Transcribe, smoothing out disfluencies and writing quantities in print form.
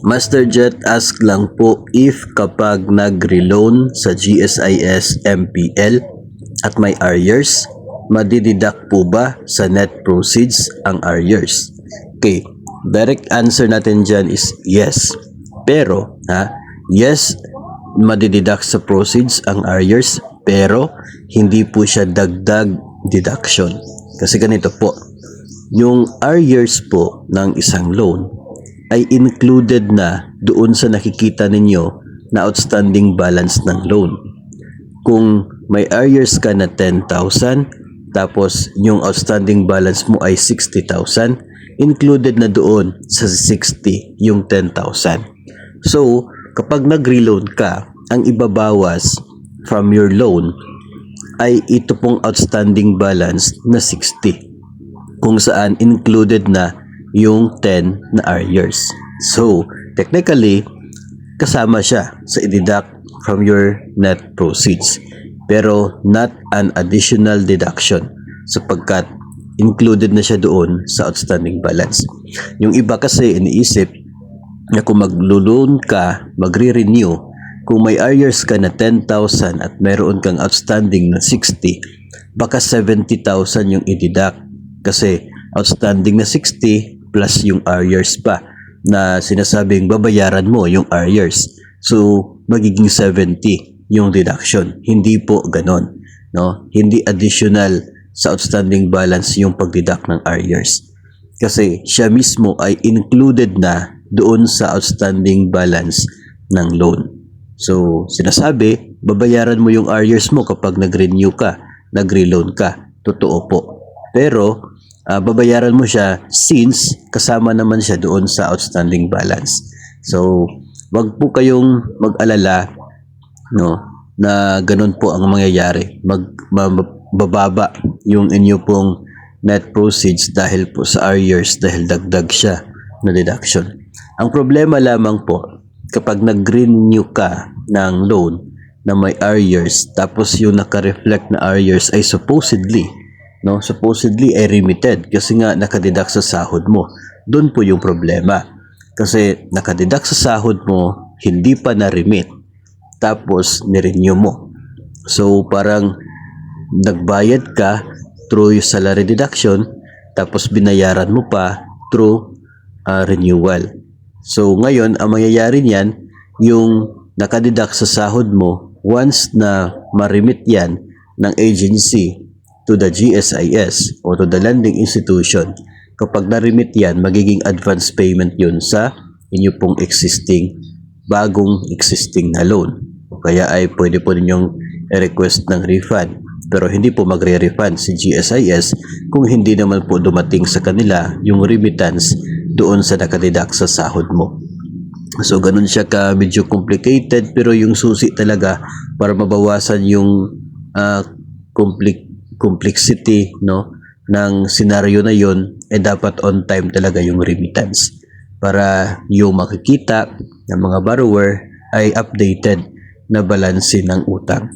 Master Jet ask lang po if kapag nag-reloan sa GSIS MPL at may arrears, madideduct po ba sa net proceeds ang arrears? Okay, direct answer natin dyan is yes. Pero, yes, madideduct sa proceeds ang arrears, pero hindi po siya dagdag deduction. Kasi ganito po, yung arrears po ng isang loan ay included na doon sa nakikita ninyo na outstanding balance ng loan. Kung may arrears ka na 10,000, tapos yung outstanding balance mo ay 60,000, included na doon sa 60 yung 10,000. So, kapag nag-reloan ka, ang ibabawas from your loan ay ito pong outstanding balance na 60, kung saan included na yung 10 na arrears. So, technically, kasama siya sa i-deduct from your net proceeds, pero not an additional deduction sapagkat included na siya doon sa outstanding balance. Yung iba kasi iniisip na kung maglo-loan ka, magre-renew, kung may arrears ka na 10,000 at meron kang outstanding na 60, baka 70,000 yung i-deduct kasi outstanding na 60 plus yung arrears pa na sinasabing babayaran mo yung arrears. So, magiging 70 yung deduction. Hindi po ganon, no? Hindi additional sa outstanding balance yung pag-deduct ng arrears. Kasi siya mismo ay included na doon sa outstanding balance ng loan. So, sinasabi, babayaran mo yung arrears mo kapag nag-renew ka, nag-reloan ka. Totoo po. Pero, babayaran mo siya since kasama naman siya doon sa outstanding balance. So, wag po kayong mag-alala, no, na ganun po ang mangyayari. Bababa yung inyo pong net proceeds dahil po sa arrears, dahil dagdag siya na deduction. Ang problema lamang po, kapag nag-renew ka ng loan na may arrears, tapos yung naka-reflect na arrears ay supposedly ay remitted kasi nga nakadeduct sa sahod mo. Doon po yung problema. Kasi nakadeduct sa sahod mo, hindi pa na-remit, tapos ni-renew mo. So parang nagbayad ka through salary deduction, tapos binayaran mo pa through renewal. So ngayon, ang mangyayari niyan, yung nakadeduct sa sahod mo, once na ma-remit yan ng agency to the GSIS o to the lending institution, kapag na-remit yan, magiging advance payment yun sa inyo pong bagong existing na loan. Kaya ay pwede po ninyong i-request ng refund. Pero hindi po magre-refund si GSIS kung hindi naman po dumating sa kanila yung remittance doon sa nakadeduct sa sahod mo. So ganun siya ka medyo complicated, pero yung susi talaga para mabawasan yung complexity, no, ng scenario na yon, dapat on time talaga yung remittance para yung makikita ng mga borrower ay updated na balanse ng utang.